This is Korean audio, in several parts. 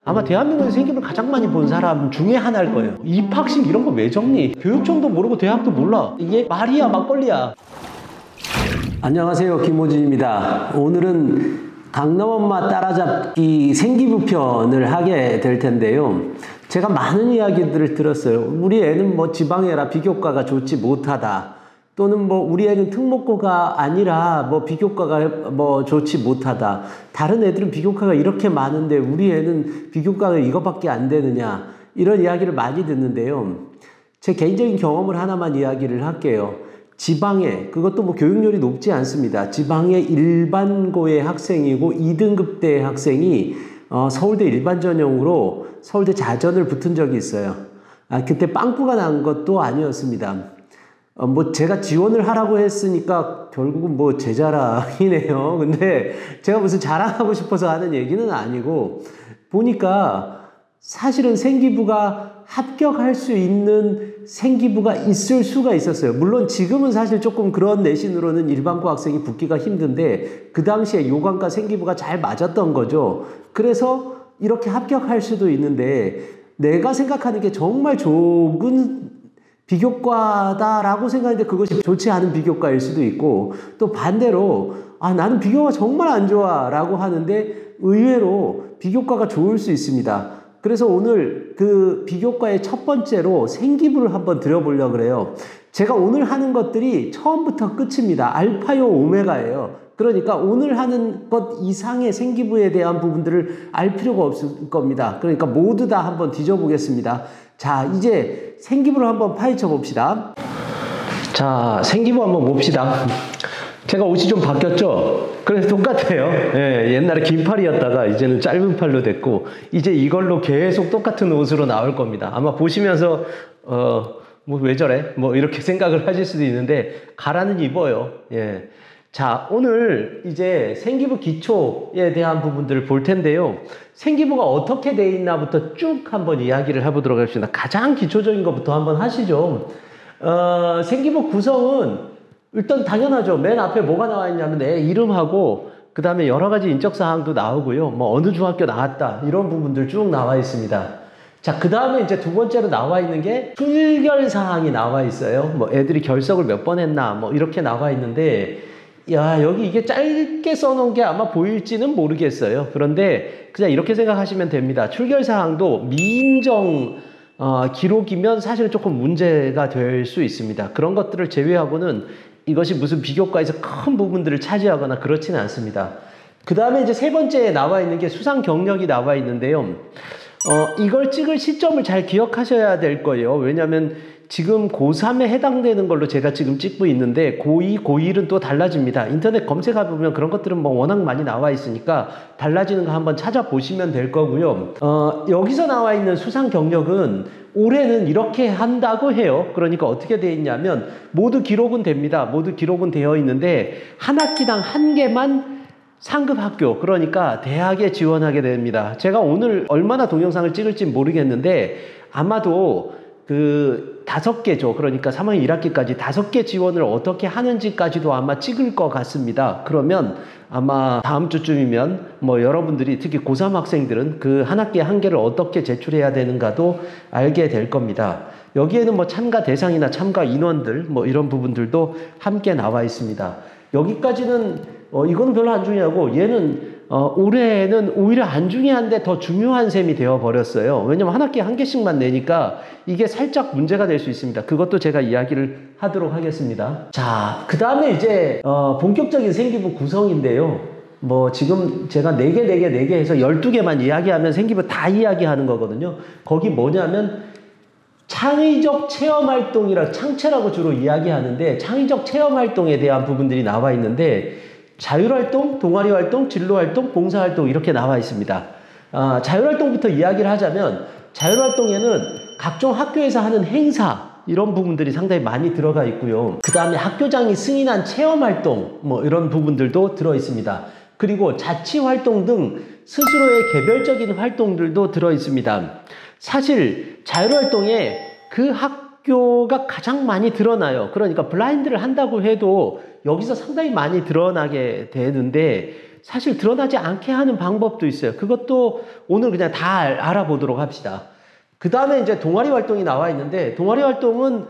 아마 대한민국에서 생기부를 가장 많이 본 사람 중에 하나일 거예요. 입학식 이런 거 왜 적니? 교육청도 모르고 대학도 몰라. 이게 말이야 막걸리야. 안녕하세요, 김호진입니다. 오늘은 강남엄마 따라잡기 생기부 편을 하게 될 텐데요. 제가 많은 이야기들을 들었어요. 우리 애는 뭐 지방애라 비교과가 좋지 못하다. 또는 뭐 우리 애는 특목고가 아니라 뭐 비교과가 뭐 좋지 못하다. 다른 애들은 비교과가 이렇게 많은데 우리 애는 비교과가 이거밖에 안 되느냐. 이런 이야기를 많이 듣는데요. 제 개인적인 경험을 하나만 이야기를 할게요. 지방에, 그것도 뭐 교육열이 높지 않습니다. 지방의 일반고의 학생이고 2등급대 학생이 서울대 일반 전형으로 서울대 자전을 붙은 적이 있어요. 그때 빵꾸가 난 것도 아니었습니다. 뭐 제가 지원을 하라고 했으니까 결국은 뭐 제 자랑이네요. 근데 제가 무슨 자랑하고 싶어서 하는 얘기는 아니고, 보니까 사실은 생기부가 합격할 수 있는 생기부가 있을 수가 있었어요. 물론 지금은 사실 조금 그런 내신으로는 일반고 학생이 붙기가 힘든데 그 당시에 요강과 생기부가 잘 맞았던 거죠. 그래서 이렇게 합격할 수도 있는데, 내가 생각하는 게 정말 좋은 비교과다라고 생각하는데 그것이 좋지 않은 비교과일 수도 있고, 또 반대로 나는 비교과 정말 안 좋아 라고 하는데 의외로 비교과가 좋을 수 있습니다. 그래서 오늘 그 비교과의 첫 번째로 생기부를 한번 드려보려고 그래요. 제가 오늘 하는 것들이 처음부터 끝입니다. 알파요 오메가예요. 그러니까 오늘 하는 것 이상의 생기부에 대한 부분들을 알 필요가 없을 겁니다. 그러니까 모두 다 한번 뒤져보겠습니다. 자, 이제 생기부를 한번 파헤쳐 봅시다. 자, 생기부 한번 봅시다. 제가 옷이 좀 바뀌었죠? 그래서 똑같아요. 예, 옛날에 긴 팔이었다가 이제는 짧은 팔로 됐고, 이제 이걸로 계속 똑같은 옷으로 나올 겁니다. 아마 보시면서 뭐 왜 저래? 뭐 이렇게 생각을 하실 수도 있는데 가라는 입어요. 예. 자, 오늘 이제 생기부 기초에 대한 부분들을 볼 텐데요. 생기부가 어떻게 돼 있나부터 쭉 한번 이야기를 해보도록 하겠습니다. 가장 기초적인 것부터 한번 하시죠. 생기부 구성은 일단 당연하죠. 맨 앞에 뭐가 나와 있냐면 내 이름하고 그 다음에 여러 가지 인적 사항도 나오고요. 뭐 어느 중학교 나왔다 이런 부분들 쭉 나와 있습니다. 자, 그 다음에 이제 두 번째로 나와 있는 게 출결 사항이 나와 있어요. 뭐 애들이 결석을 몇 번 했나 뭐 이렇게 나와 있는데, 야, 여기 이게 짧게 써놓은 게 아마 보일지는 모르겠어요. 그런데 그냥 이렇게 생각하시면 됩니다. 출결 사항도 미인정 기록이면 사실 조금 문제가 될 수 있습니다. 그런 것들을 제외하고는 이것이 무슨 비교과에서 큰 부분들을 차지하거나 그렇지는 않습니다. 그 다음에 이제 세 번째에 나와 있는 게 수상 경력이 나와 있는데요. 이걸 찍을 시점을 잘 기억하셔야 될 거예요. 왜냐하면 지금 고3에 해당되는 걸로 제가 지금 찍고 있는데 고2, 고1은 또 달라집니다. 인터넷 검색해보면 그런 것들은 뭐 워낙 많이 나와 있으니까 달라지는 거 한번 찾아보시면 될 거고요. 여기서 나와 있는 수상 경력은 올해는 이렇게 한다고 해요. 그러니까 어떻게 되어 있냐면 모두 기록은 됩니다. 모두 기록은 되어 있는데 한 학기당 한 개만 상급 학교, 그러니까 대학에 지원하게 됩니다. 제가 오늘 얼마나 동영상을 찍을지 모르겠는데 아마도 그 5개죠. 그러니까 3학년 1학기까지 5개 지원을 어떻게 하는지까지도 아마 찍을 것 같습니다. 그러면 아마 다음 주쯤이면 뭐 여러분들이 특히 고3 학생들은 그 한 학기에 한 개를 어떻게 제출해야 되는가도 알게 될 겁니다. 여기에는 뭐 참가 대상이나 참가 인원들 뭐 이런 부분들도 함께 나와 있습니다. 여기까지는 이거는 별로 안 중요하고, 얘는 올해는 오히려 안 중요한데 더 중요한 셈이 되어버렸어요. 왜냐면 한 학기에 한 개씩만 내니까 이게 살짝 문제가 될 수 있습니다. 그것도 제가 이야기를 하도록 하겠습니다. 자, 그 다음에 이제 본격적인 생기부 구성인데요. 뭐 지금 제가 4개 해서 12개만 이야기하면 생기부 다 이야기하는 거거든요. 거기 뭐냐면 창의적 체험활동이라 창체라고 주로 이야기하는데, 창의적 체험활동에 대한 부분들이 나와 있는데 자율활동, 동아리활동, 진로활동, 봉사활동 이렇게 나와 있습니다. 자율활동부터 이야기를 하자면 자율활동에는 각종 학교에서 하는 행사 이런 부분들이 상당히 많이 들어가 있고요. 그 다음에 학교장이 승인한 체험활동 뭐 이런 부분들도 들어 있습니다. 그리고 자치활동 등 스스로의 개별적인 활동들도 들어 있습니다. 사실 자율활동에 그 학교가 가장 많이 드러나요. 그러니까 블라인드를 한다고 해도 여기서 상당히 많이 드러나게 되는데, 사실 드러나지 않게 하는 방법도 있어요. 그것도 오늘 그냥 다 알아보도록 합시다. 그 다음에 이제 동아리 활동이 나와 있는데, 동아리 활동은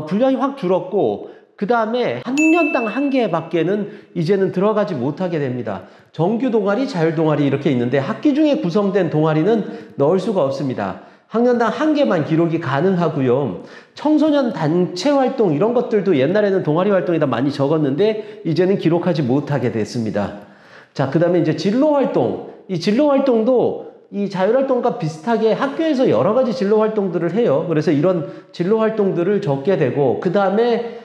분량이 확 줄었고, 그 다음에 학년당 1개밖에는 이제는 들어가지 못하게 됩니다. 정규 동아리, 자율 동아리 이렇게 있는데 학기 중에 구성된 동아리는 넣을 수가 없습니다. 학년당 1개만 기록이 가능하고요. 청소년 단체 활동 이런 것들도 옛날에는 동아리 활동에다 많이 적었는데 이제는 기록하지 못하게 됐습니다. 자, 그 다음에 이제 진로 활동. 이 진로 활동도 이 자율활동과 비슷하게 학교에서 여러 가지 진로 활동들을 해요. 그래서 이런 진로 활동들을 적게 되고, 그 다음에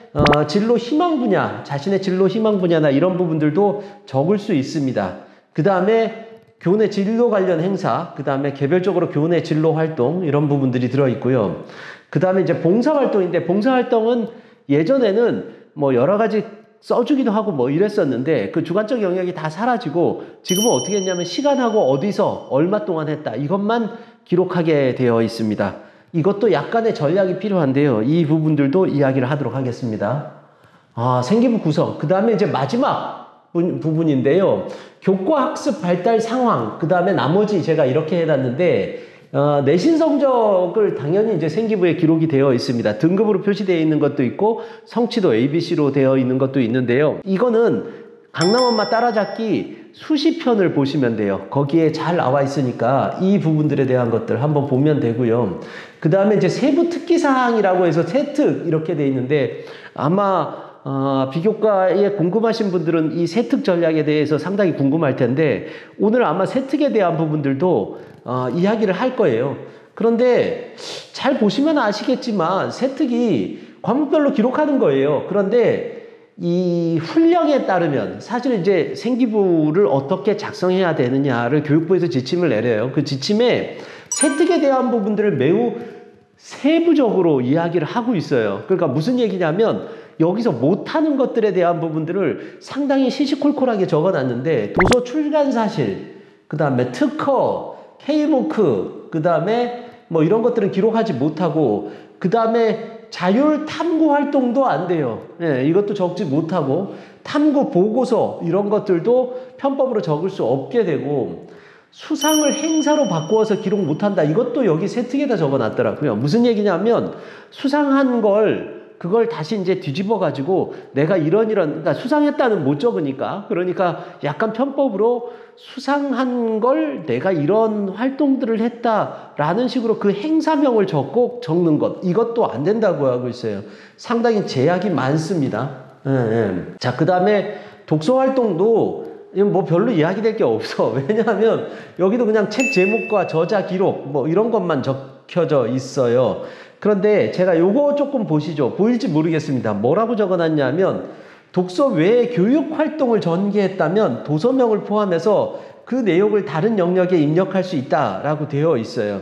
진로 희망 분야, 자신의 진로 희망 분야나 이런 부분들도 적을 수 있습니다. 그 다음에 교내 진로 관련 행사, 그 다음에 개별적으로 교내 진로 활동 이런 부분들이 들어있고요. 그 다음에 이제 봉사활동인데, 봉사활동은 예전에는 뭐 여러 가지 써주기도 하고 뭐 이랬었는데 그 주관적 영역이 다 사라지고 지금은 어떻게 했냐면 시간하고 어디서 얼마 동안 했다 이것만 기록하게 되어 있습니다. 이것도 약간의 전략이 필요한데요. 이 부분들도 이야기를 하도록 하겠습니다. 생기부 구성. 그 다음에 이제 마지막 부분인데요. 교과 학습 발달 상황. 그 다음에 나머지 제가 이렇게 해놨는데, 내신 성적을 당연히 이제 생기부에 기록이 되어 있습니다. 등급으로 표시되어 있는 것도 있고, 성취도 ABC로 되어 있는 것도 있는데요. 이거는 강남엄마 따라잡기 수시편을 보시면 돼요. 거기에 잘 나와 있으니까 이 부분들에 대한 것들 한번 보면 되고요. 그 다음에 이제 세부 특기사항이라고 해서 세특 이렇게 돼 있는데, 아마 비교과에 궁금하신 분들은 이 세특 전략에 대해서 상당히 궁금할 텐데, 오늘 아마 세특에 대한 부분들도 이야기를 할 거예요. 그런데 잘 보시면 아시겠지만 세특이 과목별로 기록하는 거예요. 그런데 이 훈령에 따르면 사실 이제 생기부를 어떻게 작성해야 되느냐를 교육부에서 지침을 내려요. 그 지침에 세특에 대한 부분들을 매우 세부적으로 이야기를 하고 있어요. 그러니까 무슨 얘기냐면 여기서 못하는 것들에 대한 부분들을 상당히 시시콜콜하게 적어놨는데, 도서 출간 사실, 그 다음에 특허, K무크, 그 다음에 뭐 이런 것들은 기록하지 못하고, 그 다음에 자율 탐구 활동도 안 돼요. 예, 이것도 적지 못하고, 탐구 보고서 이런 것들도 편법으로 적을 수 없게 되고, 수상을 행사로 바꾸어서 기록 못한다. 이것도 여기 세특에다 적어놨더라고요. 무슨 얘기냐면 수상한 그걸 다시 이제 뒤집어 가지고 내가 그러니까 수상했다는 못 적으니까, 그러니까 약간 편법으로 수상한 걸 내가 이런 활동들을 했다라는 식으로 그 행사명을 꼭 적는 것, 이것도 안 된다고 하고 있어요. 상당히 제약이 많습니다. 자, 그 다음에 독서 활동도 이건 뭐 별로 이야기될 게 없어. 왜냐하면 여기도 그냥 책 제목과 저자 기록 뭐 이런 것만 적혀져 있어요. 그런데 제가 요거 조금 보시죠. 보일지 모르겠습니다. 뭐라고 적어놨냐면, 독서 외에 교육 활동을 전개했다면 도서명을 포함해서 그 내용을 다른 영역에 입력할 수 있다라고 되어 있어요.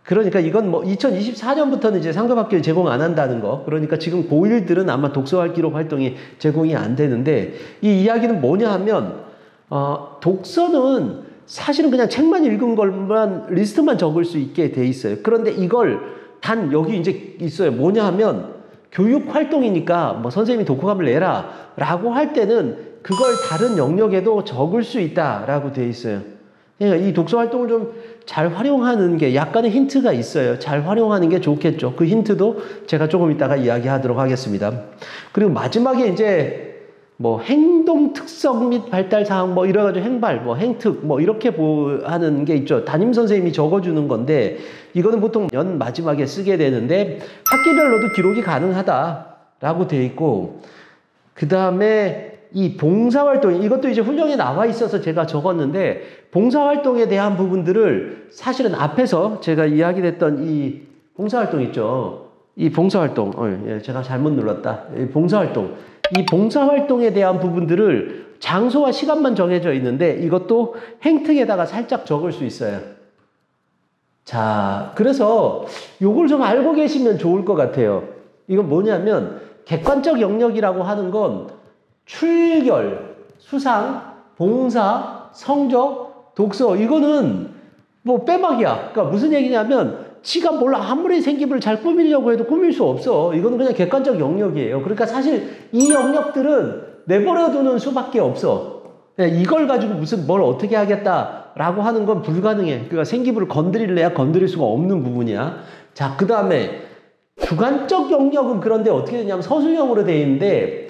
그러니까 이건 뭐 2024년부터는 이제 상급학교에 제공 안 한다는 거. 그러니까 지금 고1들은 아마 독서 기록 활동이 제공이 안 되는데, 이 이야기는 뭐냐 하면 독서는 사실은 그냥 책만 읽은 것만 리스트만 적을 수 있게 돼 있어요. 그런데 이걸 단 여기 이제 있어요. 뭐냐 하면 교육 활동이니까 뭐 선생님이 독후감을 내라 라고 할 때는 그걸 다른 영역에도 적을 수 있다라고 돼 있어요. 그러니까 이 독서 활동을 좀 잘 활용하는 게 약간의 힌트가 있어요. 잘 활용하는 게 좋겠죠. 그 힌트도 제가 조금 이따가 이야기하도록 하겠습니다. 그리고 마지막에 이제 뭐 행동 특성 및 발달 사항 뭐 이래가지고 행발, 뭐 행특 뭐 이렇게 하는 게 있죠. 담임 선생님이 적어주는 건데, 이거는 보통 연 마지막에 쓰게 되는데 학기별로도 기록이 가능하다라고 돼 있고, 그 다음에 이 봉사활동, 이것도 이제 훈령에 나와 있어서 제가 적었는데, 봉사활동에 대한 부분들을 사실은 앞에서 제가 이야기했던 이 봉사활동 있죠. 이 봉사활동, 제가 잘못 눌렀다. 이 봉사활동에 대한 부분들을 장소와 시간만 정해져 있는데 이것도 행특에다가 살짝 적을 수 있어요. 자, 그래서 요걸 좀 알고 계시면 좋을 것 같아요. 이건 뭐냐면 객관적 영역이라고 하는 건 출결, 수상, 봉사, 성적, 독서, 이거는 뭐 빼박이야. 그러니까 무슨 얘기냐면 지가 몰라 아무리 생기부를 잘 꾸미려고 해도 꾸밀 수 없어. 이거는 그냥 객관적 영역이에요. 그러니까 사실 이 영역들은 내버려두는 수밖에 없어. 이걸 가지고 무슨 뭘 어떻게 하겠다라고 하는 건 불가능해. 그러니까 생기부를 건드릴래야 건드릴 수가 없는 부분이야. 자, 그 다음에 주관적 영역은 그런데 어떻게 되냐면 서술형으로 되어 있는데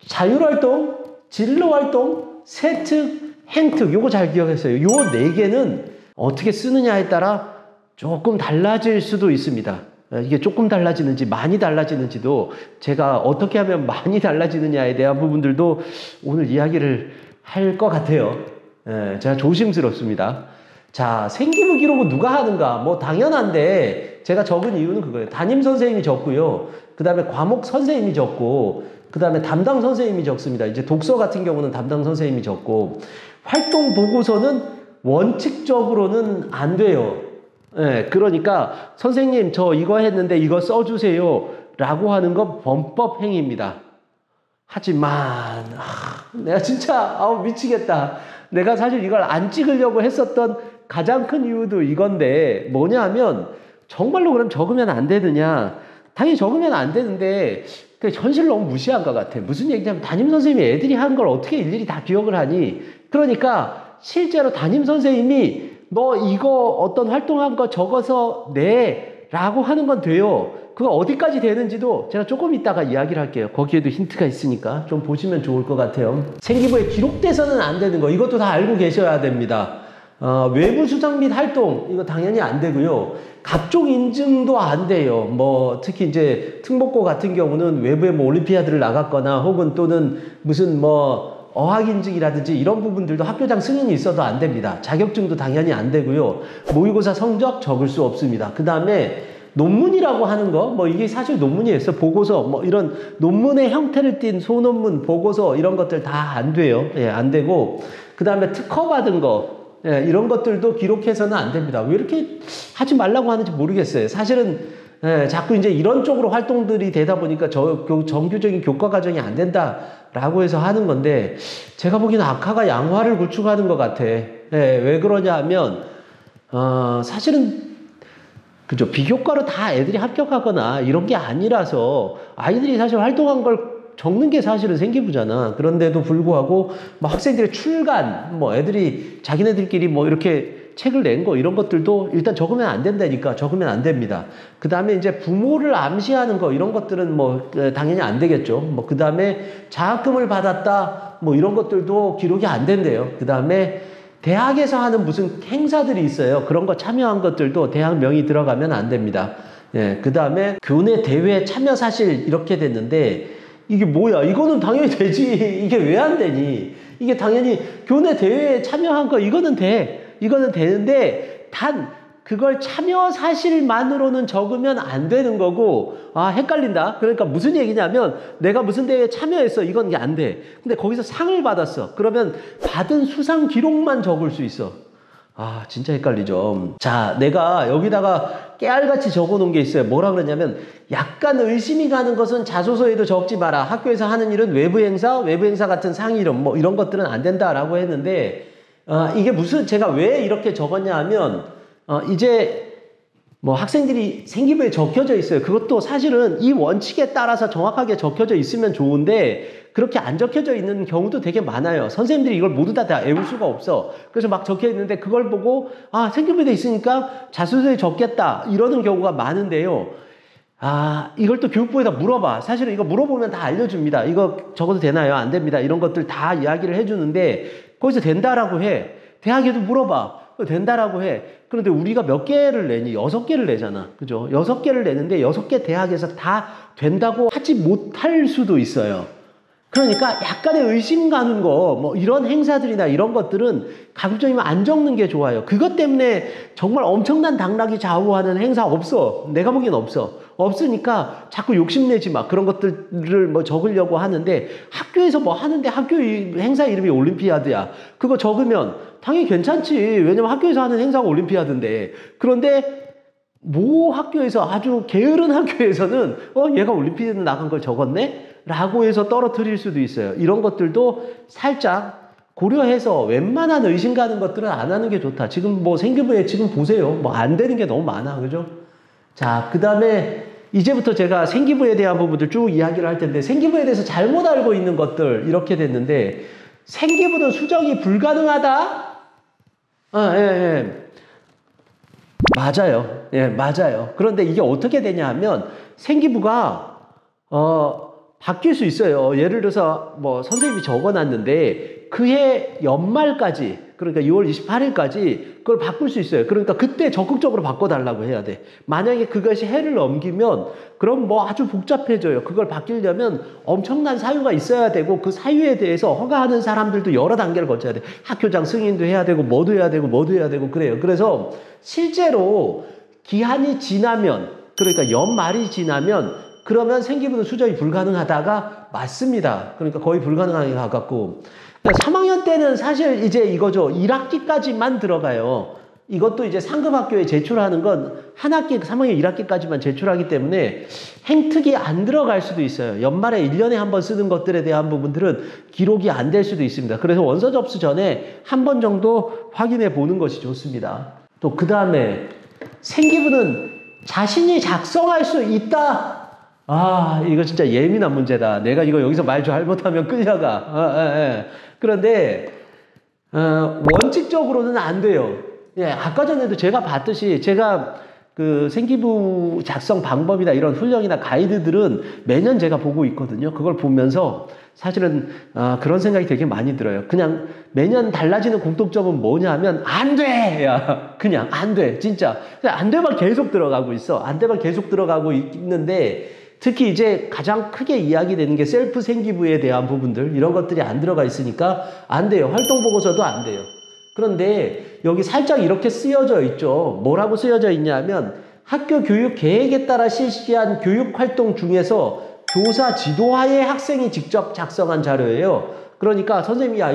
자율활동, 진로활동, 세특, 행특 요거 잘 기억했어요. 요 네 개는 어떻게 쓰느냐에 따라 조금 달라질 수도 있습니다. 이게 조금 달라지는지 많이 달라지는지도 제가 어떻게 하면 많이 달라지느냐에 대한 부분들도 오늘 이야기를 할 것 같아요. 제가 조심스럽습니다. 자, 생기부 기록은 누가 하는가? 뭐 당연한데 제가 적은 이유는 그거예요. 담임 선생님이 적고요. 그 다음에 과목 선생님이 적고 그 다음에 담당 선생님이 적습니다. 이제 독서 같은 경우는 담당 선생님이 적고 활동 보고서는 원칙적으로는 안 돼요. 그러니까 선생님 저 이거 했는데 이거 써주세요 라고 하는 건 범법 행위입니다. 하지만 내가 진짜 미치겠다. 내가 사실 이걸 안 찍으려고 했었던 가장 큰 이유도 이건데 뭐냐면 정말로 그럼 적으면 안 되느냐. 당연히 적으면 안 되는데 현실 너무 무시한 것 같아. 무슨 얘기냐면 담임선생님이 애들이 한 걸 어떻게 일일이 다 기억을 하니. 그러니까 실제로 담임선생님이 너 이거 어떤 활동한 거 적어서 내 라고 하는 건 돼요. 그거 어디까지 되는지도 제가 조금 이따가 이야기를 할게요. 거기에도 힌트가 있으니까 좀 보시면 좋을 것 같아요. 생기부에 기록돼서는 안 되는 거 이것도 다 알고 계셔야 됩니다. 외부 수상 및 활동 이거 당연히 안 되고요. 각종 인증도 안 돼요. 뭐 특히 이제 특목고 같은 경우는 외부에 뭐 올림피아드를 나갔거나 혹은 또는 무슨 뭐 어학인증이라든지 이런 부분들도 학교장 승인이 있어도 안 됩니다. 자격증도 당연히 안 되고요. 모의고사 성적 적을 수 없습니다. 그 다음에 논문이라고 하는 거, 뭐 이게 사실 논문이에요. 보고서, 뭐 이런 논문의 형태를 띤 소논문, 보고서 이런 것들 다 안 돼요. 안 되고 그 다음에 특허 받은 거 이런 것들도 기록해서는 안 됩니다. 왜 이렇게 하지 말라고 하는지 모르겠어요. 사실은 자꾸 이제 이런 쪽으로 활동들이 되다 보니까 정규적인 교과 과정이 안 된다라고 해서 하는 건데 제가 보기에는 악화가 양화를 구축하는 것 같아. 왜 그러냐 하면 사실은 그죠. 비교과로 다 애들이 합격하거나 이런 게 아니라서 아이들이 사실 활동한 걸 적는 게 사실은 생기부잖아. 그런데도 불구하고 뭐 학생들의 출간, 뭐 애들이 자기네들끼리 뭐 이렇게 책을 낸 거 이런 것들도 일단 적으면 안 된다니까 적으면 안 됩니다. 그 다음에 이제 부모를 암시하는 거 이런 것들은 뭐 당연히 안 되겠죠. 뭐 그 다음에 장학금을 받았다 뭐 이런 것들도 기록이 안 된대요. 그 다음에 대학에서 하는 무슨 행사들이 있어요. 그런 거 참여한 것들도 대학 명이 들어가면 안 됩니다. 그 다음에 교내 대회 참여 사실 이렇게 됐는데 이게 뭐야? 이거는 당연히 되지. 이게 왜 안 되니? 이게 당연히 교내 대회에 참여한 거 이거는 돼. 이거는 되는데 단 그걸 참여 사실만으로는 적으면 안 되는 거고 헷갈린다. 그러니까 무슨 얘기냐면 내가 무슨 대회에 참여했어. 이건 이게 안 돼. 근데 거기서 상을 받았어. 그러면 받은 수상 기록만 적을 수 있어. 진짜 헷갈리죠. 자, 내가 여기다가 깨알같이 적어놓은 게 있어요. 뭐라 그러냐면 약간 의심이 가는 것은 자소서에도 적지 마라. 학교에서 하는 일은 외부 행사 같은 상이 이름 뭐 이런 것들은 안 된다라고 했는데 이게 무슨 제가 왜 이렇게 적었냐 하면 이제 뭐 학생들이 생기부에 적혀져 있어요. 그것도 사실은 이 원칙에 따라서 정확하게 적혀져 있으면 좋은데 그렇게 안 적혀져 있는 경우도 되게 많아요. 선생님들이 이걸 모두 다 외울 수가 없어. 그래서 막 적혀 있는데 그걸 보고 생기부에 돼 있으니까 자소서에 적겠다 이러는 경우가 많은데요. 이걸 또 교육부에다 물어봐. 사실은 이거 물어보면 다 알려줍니다. 이거 적어도 되나요? 안 됩니다. 이런 것들 다 이야기를 해주는데 거기서 된다라고 해. 대학에도 물어봐. 된다라고 해. 그런데 우리가 몇 개를 내니? 6개를 내잖아. 그죠? 6개를 내는데 6개 대학에서 다 된다고 하지 못할 수도 있어요. 그러니까 약간의 의심 가는 거, 뭐 이런 행사들이나 이런 것들은 가급적이면 안 적는 게 좋아요. 그것 때문에 정말 엄청난 당락이 좌우하는 행사 없어. 내가 보기엔 없어. 없으니까 자꾸 욕심내지 마. 그런 것들을 뭐 적으려고 하는데 학교에서 뭐 하는데 학교 행사 이름이 올림피아드야. 그거 적으면 당연히 괜찮지. 왜냐면 학교에서 하는 행사가 올림피아드인데. 그런데 모 학교에서 아주 게으른 학교에서는 얘가 올림피아드 나간 걸 적었네? 라고 해서 떨어뜨릴 수도 있어요. 이런 것들도 살짝 고려해서 웬만한 의심 가는 것들은 안 하는 게 좋다. 지금 뭐 생기부에 지금 보세요. 뭐 안 되는 게 너무 많아. 그죠? 자, 그 다음에 이제부터 제가 생기부에 대한 부분들 쭉 이야기를 할 텐데 생기부에 대해서 잘못 알고 있는 것들 이렇게 됐는데 생기부는 수정이 불가능하다? 예, 예. 맞아요. 예, 맞아요. 그런데 이게 어떻게 되냐 하면 생기부가 바뀔 수 있어요. 예를 들어서 뭐 선생님이 적어놨는데 그해 연말까지, 그러니까 6월 28일까지 그걸 바꿀 수 있어요. 그러니까 그때 적극적으로 바꿔달라고 해야 돼. 만약에 그것이 해를 넘기면 그럼 뭐 아주 복잡해져요. 그걸 바뀌려면 엄청난 사유가 있어야 되고 그 사유에 대해서 허가하는 사람들도 여러 단계를 거쳐야 돼. 학교장 승인도 해야 되고 뭐도 해야 되고 뭐도 해야 되고 그래요. 그래서 실제로 기한이 지나면, 그러니까 연말이 지나면 그러면 생기부는 수정이 불가능하다가 맞습니다. 그러니까 거의 불가능하게 가깝고, 3학년 때는 사실 이제 이거죠. 1학기까지만 들어가요. 이것도 이제 상급 학교에 제출하는 건 한 학기, 3학년 1학기까지만 제출하기 때문에 행특이 안 들어갈 수도 있어요. 연말에 1년에 한 번 쓰는 것들에 대한 부분들은 기록이 안 될 수도 있습니다. 그래서 원서 접수 전에 한 번 정도 확인해 보는 것이 좋습니다. 또 그 다음에 생기부는 자신이 작성할 수 있다. 아, 이거 진짜 예민한 문제다. 내가 이거 여기서 말 잘못하면 끌려가. 그런데 원칙적으로는 안 돼요. 예, 아까 전에도 제가 봤듯이 제가 그 생기부 작성 방법이나 이런 훈령이나 가이드들은 매년 제가 보고 있거든요. 그걸 보면서 사실은 그런 생각이 되게 많이 들어요. 그냥 매년 달라지는 공통점은 뭐냐 하면 안 돼! 야, 그냥 안 돼. 진짜. 안 돼만 계속 들어가고 있어. 안 돼만 계속 들어가고 있는데 특히 이제 가장 크게 이야기되는 게 셀프 생기부에 대한 부분들, 이런 것들이 안 들어가 있으니까 안 돼요. 활동보고서도 안 돼요. 그런데 여기 살짝 이렇게 쓰여져 있죠. 뭐라고 쓰여져 있냐면 학교 교육 계획에 따라 실시한 교육 활동 중에서 교사 지도하에 학생이 직접 작성한 자료예요. 그러니까 선생님이 야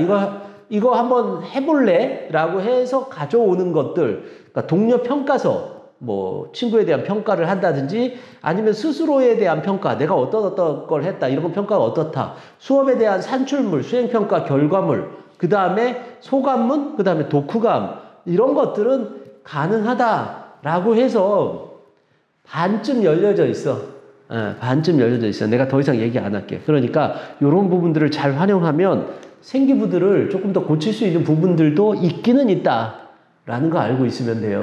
이거 한번 해볼래? 라고 해서 가져오는 것들, 그러니까 동료 평가서, 뭐 친구에 대한 평가를 한다든지 아니면 스스로에 대한 평가, 내가 어떤 걸 했다, 이런 평가가 어떻다, 수업에 대한 산출물, 수행평가 결과물, 그 다음에 소감문, 그 다음에 독후감, 이런 것들은 가능하다라고 해서 반쯤 열려져 있어. 반쯤 열려져 있어. 내가 더 이상 얘기 안 할게. 그러니까 이런 부분들을 잘 활용하면 생기부들을 조금 더 고칠 수 있는 부분들도 있기는 있다라는 거 알고 있으면 돼요.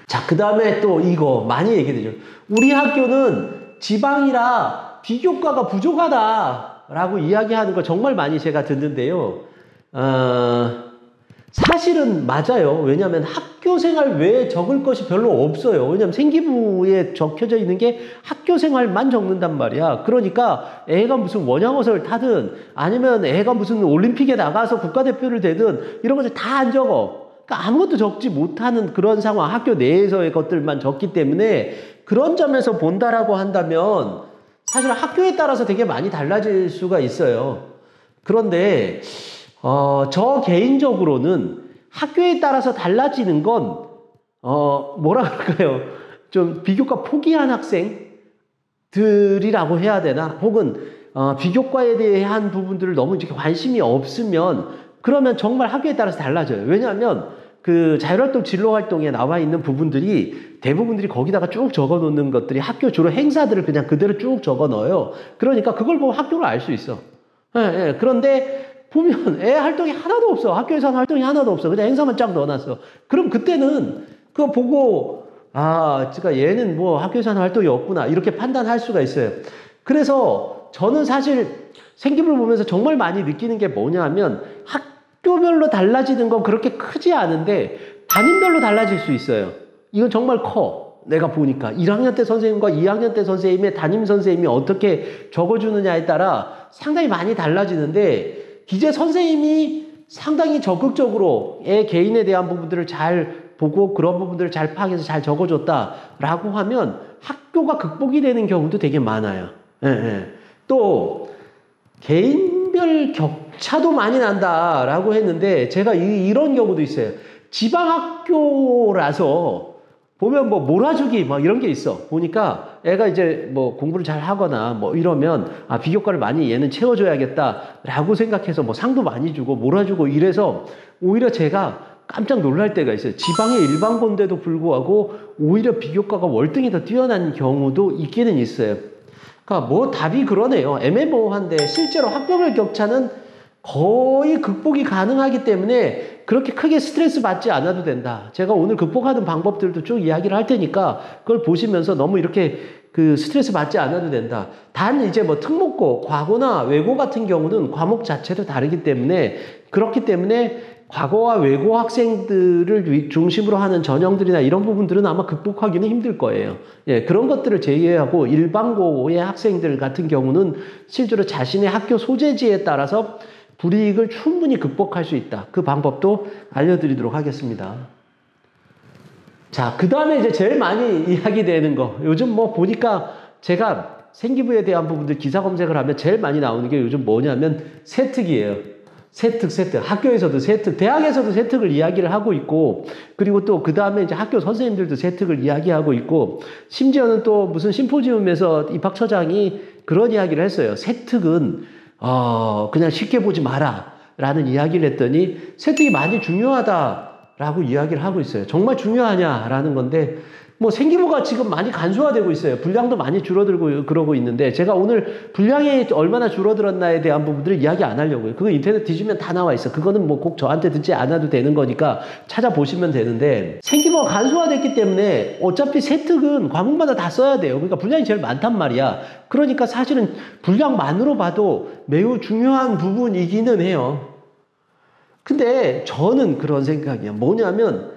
자, 그 다음에 또 이거 많이 얘기되죠. 우리 학교는 지방이라 비교과가 부족하다라고 이야기하는 거 정말 많이 제가 듣는데요. 사실은 맞아요. 왜냐하면 학교 생활 외에 적을 것이 별로 없어요. 왜냐하면 생기부에 적혀져 있는 게 학교 생활만 적는단 말이야. 그러니까 애가 무슨 원양어선을 타든 아니면 애가 무슨 올림픽에 나가서 국가대표를 되든 이런 것들 다 안 적어. 그러니까 아무것도 적지 못하는 그런 상황, 학교 내에서의 것들만 적기 때문에 그런 점에서 본다라고 한다면 사실 학교에 따라서 되게 많이 달라질 수가 있어요. 그런데 저 개인적으로는 학교에 따라서 달라지는 건 뭐라 그럴까요? 좀 비교과 포기한 학생들이라고 해야 되나? 혹은 비교과에 대한 부분들을 너무 이렇게 관심이 없으면 그러면 정말 학교에 따라서 달라져요. 왜냐하면 그 자율활동 진로활동에 나와 있는 부분들이 대부분들이 거기다가 쭉 적어 놓는 것들이 학교 주로 행사들을 그냥 그대로 쭉 적어 넣어요. 그러니까 그걸 보고 학교를 알 수 있어. 예. 그런데 보면 애 활동이 하나도 없어. 학교에서 하는 활동이 하나도 없어. 그냥 행사만 쫙 넣어놨어. 그럼 그때는 그거 보고 그러니까 얘는 뭐 학교에서 하는 활동이 없구나 이렇게 판단할 수가 있어요. 그래서 저는 사실 생기부를 보면서 정말 많이 느끼는 게 뭐냐 하면 학교별로 달라지는 건 그렇게 크지 않은데 담임별로 달라질 수 있어요. 이건 정말 커. 내가 보니까 1학년 때 선생님과 2학년 때 선생님의 담임 선생님이 어떻게 적어주느냐에 따라 상당히 많이 달라지는데 기재 선생님이 상당히 적극적으로 애 개인에 대한 부분들을 잘 보고 그런 부분들을 잘 파악해서 잘 적어줬다라고 하면 학교가 극복이 되는 경우도 되게 많아요. 또 개인별 격차도 많이 난다라고 했는데 제가 이런 경우도 있어요. 지방학교라서 보면 뭐 몰아주기 막 이런 게 있어. 보니까 애가 이제 뭐 공부를 잘 하거나 뭐 이러면 비교과를 많이 얘는 채워줘야겠다라고 생각해서 뭐 상도 많이 주고 몰아주고 이래서 오히려 제가 깜짝 놀랄 때가 있어요. 지방의 일반고인데도 불구하고 오히려 비교과가 월등히 더 뛰어난 경우도 있기는 있어요. 그러니까 뭐 답이 그러네요. 애매모호한데 실제로 학교별 격차는 거의 극복이 가능하기 때문에 그렇게 크게 스트레스 받지 않아도 된다. 제가 오늘 극복하는 방법들도 쭉 이야기를 할 테니까 그걸 보시면서 너무 이렇게 그 스트레스 받지 않아도 된다. 단 이제 뭐 특목고, 과고나 외고 같은 경우는 과목 자체도 다르기 때문에 그렇기 때문에 과거와 외고 학생들을 중심으로 하는 전형들이나 이런 부분들은 아마 극복하기는 힘들 거예요. 예, 그런 것들을 제외하고 일반고의 학생들 같은 경우는 실제로 자신의 학교 소재지에 따라서 불이익을 충분히 극복할 수 있다. 그 방법도 알려드리도록 하겠습니다. 자, 그 다음에 이제 제일 많이 이야기되는 거. 요즘 뭐 보니까 제가 생기부에 대한 부분들 기사 검색을 하면 제일 많이 나오는 게 요즘 뭐냐면 세특이에요. 세특. 학교에서도 세특, 대학에서도 세특을 이야기를 하고 있고, 그리고 또 그 다음에 이제 학교 선생님들도 세특을 이야기하고 있고, 심지어는 또 무슨 심포지움에서 입학처장이 그런 이야기를 했어요. 세특은, 그냥 쉽게 보지 마라. 라는 이야기를 했더니, 세특이 많이 중요하다라고 이야기를 하고 있어요. 정말 중요하냐라는 건데, 뭐 생기부가 지금 많이 간소화되고 있어요. 분량도 많이 줄어들고 그러고 있는데 제가 오늘 분량이 얼마나 줄어들었나에 대한 부분들을 이야기 안 하려고요. 그거 인터넷 뒤지면 다 나와 있어. 그거는 뭐 꼭 저한테 듣지 않아도 되는 거니까 찾아보시면 되는데 생기부가 간소화됐기 때문에 어차피 세특은 과목마다 다 써야 돼요. 그러니까 분량이 제일 많단 말이야. 그러니까 사실은 분량만으로 봐도 매우 중요한 부분이기는 해요. 근데 저는 그런 생각이야. 뭐냐면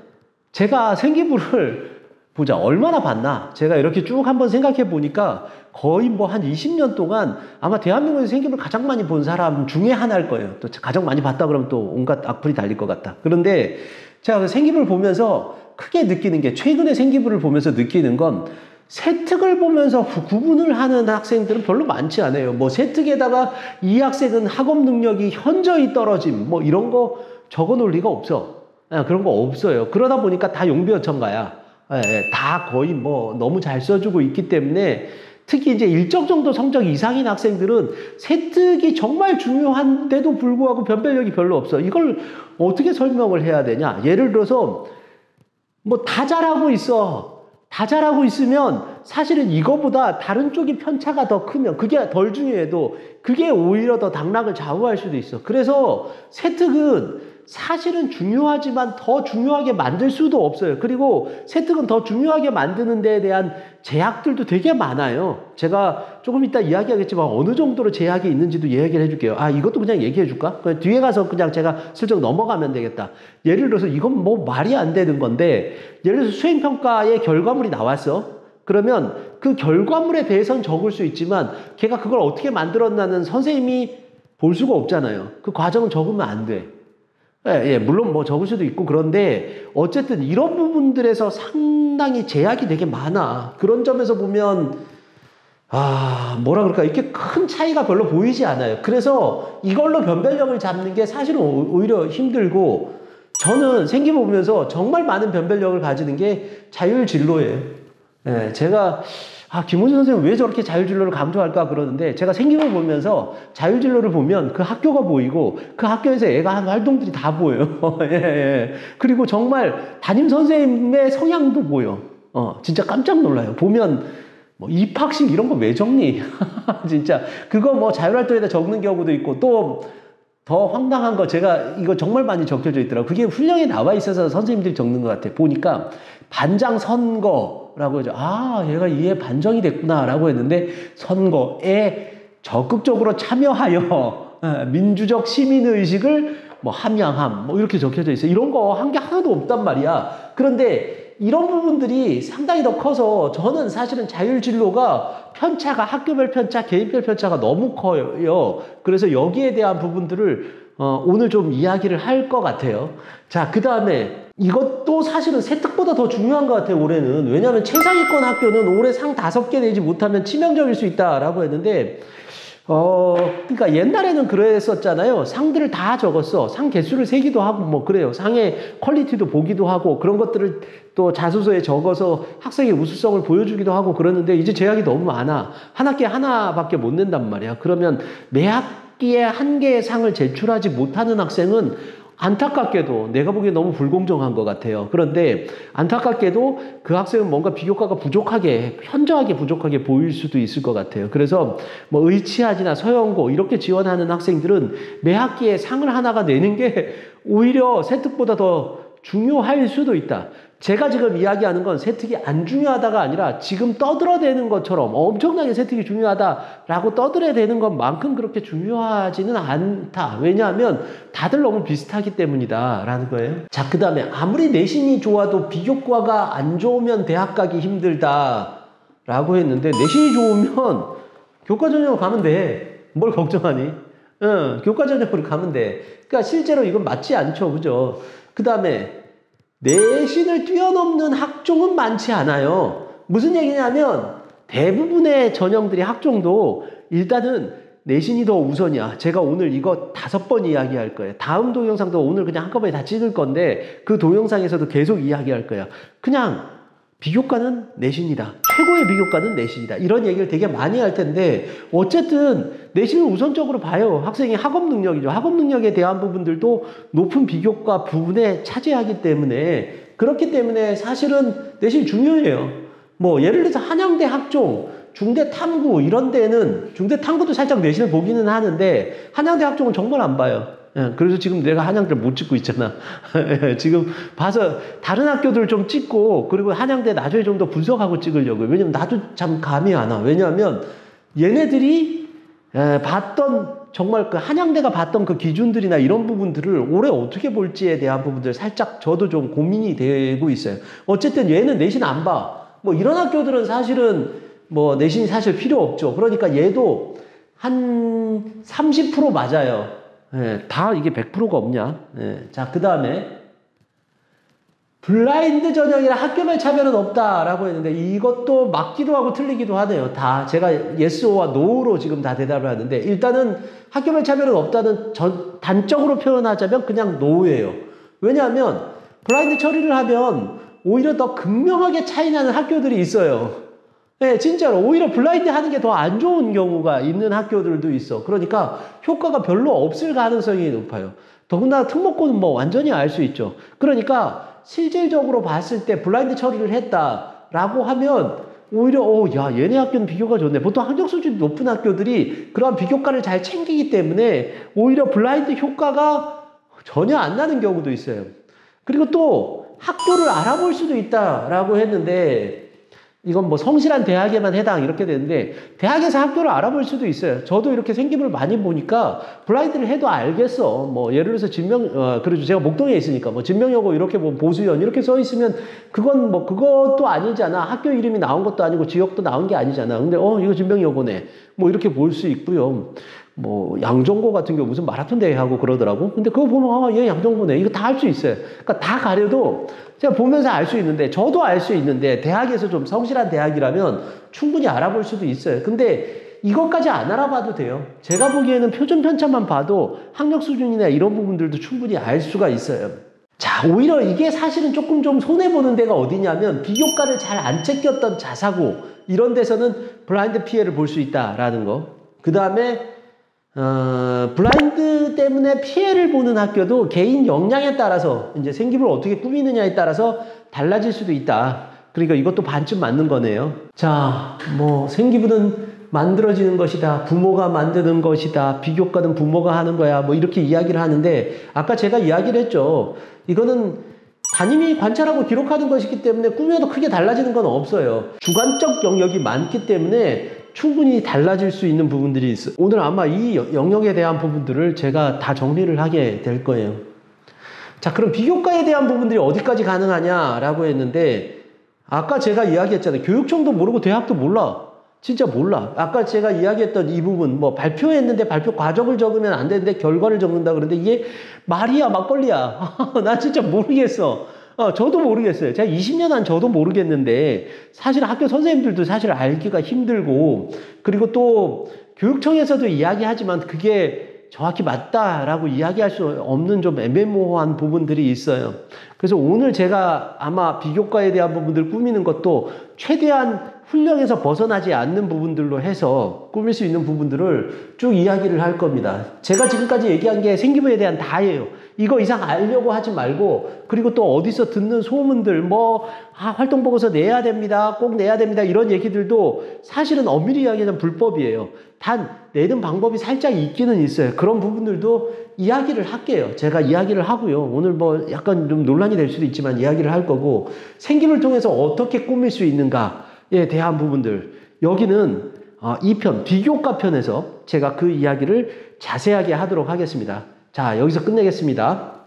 제가 생기부를 보자. 얼마나 봤나? 제가 이렇게 쭉 한번 생각해 보니까 거의 뭐 한 20년 동안 아마 대한민국에서 생기부를 가장 많이 본 사람 중에 하나일 거예요. 또 가장 많이 봤다 그러면 또 온갖 악플이 달릴 것 같다. 그런데 제가 생기부를 보면서 크게 느끼는 게 최근에 생기부를 보면서 느끼는 건 세특을 보면서 구분을 하는 학생들은 별로 많지 않아요. 뭐 세특에다가 이 학생은 학업 능력이 현저히 떨어짐 뭐 이런 거 적어 놓을 리가 없어. 그런 거 없어요. 그러다 보니까 다 용비어천가야. 다 거의 뭐 너무 잘 써주고 있기 때문에 특히 이제 일정 정도 성적 이상인 학생들은 세특이 정말 중요한데도 불구하고 변별력이 별로 없어. 이걸 어떻게 설명을 해야 되냐? 예를 들어서 뭐 다 잘하고 있어. 다 잘하고 있으면 사실은 이거보다 다른 쪽이 편차가 더 크면 그게 덜 중요해도 그게 오히려 더 당락을 좌우할 수도 있어. 그래서 세특은 사실은 중요하지만 더 중요하게 만들 수도 없어요. 그리고 세특은 더 중요하게 만드는 데에 대한 제약들도 되게 많아요. 제가 조금 이따 이야기하겠지만 어느 정도로 제약이 있는지도 얘기를 해줄게요. 이것도 그냥 얘기해 줄까? 뒤에 가서 그냥 제가 슬쩍 넘어가면 되겠다. 예를 들어서 이건 뭐 말이 안 되는 건데 예를 들어서 수행평가의 결과물이 나왔어. 그러면 그 결과물에 대해서는 적을 수 있지만 걔가 그걸 어떻게 만들었나는 선생님이 볼 수가 없잖아요. 그 과정을 적으면 안 돼. 물론 뭐 적을 수도 있고 그런데 어쨌든 이런 부분들에서 상당히 제약이 되게 많아. 그런 점에서 보면 뭐라 그럴까 이렇게 큰 차이가 별로 보이지 않아요. 그래서 이걸로 변별력을 잡는 게 사실은 오히려 힘들고 저는 생기부 보면서 정말 많은 변별력을 가지는 게 자율진로예요. 제가 김호준 선생님 왜 저렇게 자율진로를 강조할까 그러는데 제가 생기부 보면서 자율진로를 보면 그 학교가 보이고 그 학교에서 애가 하는 활동들이 다 보여요. 그리고 정말 담임 선생님의 성향도 보여. 진짜 깜짝 놀라요. 보면 뭐 입학식 이런 거 왜 적니? 진짜 그거 뭐 자율활동에다 적는 경우도 있고 또 더 황당한 거 제가 이거 정말 많이 적혀져 있더라고요. 그게 훈령에 나와 있어서 선생님들이 적는 것 같아요. 보니까 반장 선거라고 해서 얘가 이에 반정이 됐구나라고 했는데 선거에 적극적으로 참여하여 민주적 시민의식을 뭐 함양함 뭐 이렇게 적혀져 있어요. 이런 거 한 게 하나도 없단 말이야. 그런데 이런 부분들이 상당히 더 커서 저는 사실은 자율진로가 편차가 학교별 편차, 개인별 편차가 너무 커요. 그래서 여기에 대한 부분들을 오늘 좀 이야기를 할 것 같아요. 자, 그 다음에 이것도 사실은 세특보다 더 중요한 것 같아요, 올해는. 왜냐하면 최상위권 학교는 올해 상 5개 내지 못하면 치명적일 수 있다라고 했는데 그러니까 옛날에는 그랬었잖아요. 상들을 다 적었어. 상 개수를 세기도 하고 뭐 그래요. 상의 퀄리티도 보기도 하고 그런 것들을 또 자소서에 적어서 학생의 우수성을 보여주기도 하고 그러는데 이제 제약이 너무 많아. 한 학기에 하나밖에 못 낸단 말이야. 그러면 매 학기에 한 개의 상을 제출하지 못하는 학생은 안타깝게도 내가 보기엔 너무 불공정한 것 같아요. 그런데 안타깝게도 그 학생은 뭔가 비교과가 부족하게, 현저하게 부족하게 보일 수도 있을 것 같아요. 그래서 뭐 의치학이나 서영고 이렇게 지원하는 학생들은 매 학기에 상을 하나가 내는 게 오히려 세특보다 더 중요할 수도 있다. 제가 지금 이야기하는 건 세특이 안 중요하다가 아니라 지금 떠들어대는 것처럼 엄청나게 세특이 중요하다라고 떠들어대는 것만큼 그렇게 중요하지는 않다. 왜냐하면 다들 너무 비슷하기 때문이다 라는 거예요. 자, 그 다음에 아무리 내신이 좋아도 비교과가 안 좋으면 대학 가기 힘들다 라고 했는데, 내신이 좋으면 교과 전형으로 가면 돼. 뭘 걱정하니? 교과 전형으로 가면 돼. 그러니까 실제로 이건 맞지 않죠. 그죠? 그 다음에 내신을 뛰어넘는 학종은 많지 않아요. 무슨 얘기냐면 대부분의 전형들이 학종도 일단은 내신이 더 우선이야. 제가 오늘 이거 5번 이야기할 거예요. 다음 동영상도 오늘 그냥 한꺼번에 다 찍을 건데 그 동영상에서도 계속 이야기할 거야. 그냥 비교과는 내신이다. 최고의 비교과는 내신이다. 이런 얘기를 되게 많이 할 텐데 어쨌든 내신을 우선적으로 봐요. 학생의 학업 능력이죠. 학업 능력에 대한 부분들도 높은 비교과 부분에 차지하기 때문에, 그렇기 때문에 사실은 내신이 중요해요. 뭐 예를 들어서 한양대 학종, 중대 탐구 이런 데는, 중대 탐구도 살짝 내신을 보기는 하는데 한양대 학종은 정말 안 봐요. 그래서 지금 내가 한양대 못 찍고 있잖아. 지금 봐서 다른 학교들 좀 찍고, 그리고 한양대 나중에 좀 더 분석하고 찍으려고요. 왜냐면 나도 참 감이 안 와. 왜냐하면 얘네들이 봤던, 정말 그 한양대가 봤던 그 기준들이나 이런 부분들을 올해 어떻게 볼지에 대한 부분들 살짝 저도 좀 고민이 되고 있어요. 어쨌든 얘는 내신 안 봐. 뭐 이런 학교들은 사실은 뭐 내신이 사실 필요 없죠. 그러니까 얘도 한 30% 맞아요. 다 이게 100%가 없냐. 자, 그 다음에 블라인드 전형이라 학교별 차별은 없다라고 했는데 이것도 맞기도 하고 틀리기도 하네요. 다 제가 yes/no와 no로 지금 다 대답을 하는데, 일단은 학교별 차별은 없다는 단적으로 표현하자면 그냥 no예요. 왜냐하면 블라인드 처리를 하면 오히려 더 극명하게 차이나는 학교들이 있어요. 네, 진짜로 오히려 블라인드 하는 게 더 안 좋은 경우가 있는 학교들도 있어. 그러니까 효과가 별로 없을 가능성이 높아요. 더군다나 특목고는 뭐 완전히 알 수 있죠. 그러니까 실질적으로 봤을 때 블라인드 처리를 했다라고 하면 오히려 야, 얘네 학교는 비교가 좋네. 보통 학력 수준이 높은 학교들이 그런 비교과를 잘 챙기기 때문에 오히려 블라인드 효과가 전혀 안 나는 경우도 있어요. 그리고 또 학교를 알아볼 수도 있다라고 했는데, 이건 뭐 성실한 대학에만 해당 이렇게 되는데 대학에서 학교를 알아볼 수도 있어요. 저도 이렇게 생기부를 많이 보니까 블라인드를 해도 알겠어. 뭐 예를 들어서 그래도 제가 목동에 있으니까 뭐 진명여고 이렇게 뭐 보수연 이렇게 써 있으면 그건 뭐 그것도 아니잖아. 학교 이름이 나온 것도 아니고 지역도 나온 게 아니잖아. 근데 이거 진명여고네. 뭐 이렇게 볼 수 있고요. 뭐 양정고 같은 경우 무슨 마라톤 대회 하고 그러더라고. 근데 그거 보면 얘 양정고네. 이거 다 할 수 있어요. 그러니까 다 가려도 제가 보면서 알 수 있는데, 저도 알 수 있는데 대학에서 좀 성실한 대학이라면 충분히 알아볼 수도 있어요. 근데 이것까지 안 알아봐도 돼요. 제가 보기에는 표준 편차만 봐도 학력 수준이나 이런 부분들도 충분히 알 수가 있어요. 자, 오히려 이게 사실은 조금 좀 손해보는 데가 어디냐면 비교과를 잘 안 챙겼던 자사고 이런 데서는 블라인드 피해를 볼 수 있다라는 거. 그 다음에 블라인드 때문에 피해를 보는 학교도 개인 역량에 따라서 이제 생기부를 어떻게 꾸미느냐에 따라서 달라질 수도 있다. 그러니까 이것도 반쯤 맞는 거네요. 자, 뭐 생기부는 만들어지는 것이다. 부모가 만드는 것이다. 비교과는 부모가 하는 거야. 뭐 이렇게 이야기를 하는데, 아까 제가 이야기를 했죠. 이거는 담임이 관찰하고 기록하는 것이기 때문에 꾸며도 크게 달라지는 건 없어요. 주관적 영역이 많기 때문에 충분히 달라질 수 있는 부분들이 있어요. 오늘 아마 이 영역에 대한 부분들을 제가 다 정리를 하게 될 거예요. 자, 그럼 비교과에 대한 부분들이 어디까지 가능하냐라고 했는데, 아까 제가 이야기했잖아요. 교육청도 모르고 대학도 몰라. 진짜 몰라. 아까 제가 이야기했던 이 부분, 뭐 발표했는데 발표 과정을 적으면 안 되는데 결과를 적는다 그러는데 이게 말이야 막걸리야. 나 진짜 모르겠어. 저도 모르겠어요. 제가 20년 한 저도 모르겠는데 사실 학교 선생님들도 사실 알기가 힘들고, 그리고 또 교육청에서도 이야기하지만 그게 정확히 맞다라고 이야기할 수 없는 좀 애매모호한 부분들이 있어요. 그래서 오늘 제가 아마 비교과에 대한 부분들을 꾸미는 것도 최대한 훈령에서 벗어나지 않는 부분들로 해서 꾸밀 수 있는 부분들을 쭉 이야기를 할 겁니다. 제가 지금까지 얘기한 게 생기부에 대한 다예요. 이거 이상 알려고 하지 말고, 그리고 또 어디서 듣는 소문들, 활동보고서 내야 됩니다. 꼭 내야 됩니다. 이런 얘기들도 사실은 엄밀히 이야기하면 불법이에요. 단, 내는 방법이 살짝 있기는 있어요. 그런 부분들도 이야기를 할게요. 제가 이야기를 하고요. 오늘 약간 좀 논란이 될 수도 있지만 이야기를 할 거고, 생김을 통해서 어떻게 꾸밀 수 있는가에 대한 부분들. 여기는 2편, 비교과 편에서 제가 그 이야기를 자세하게 하도록 하겠습니다. 자, 여기서 끝내겠습니다.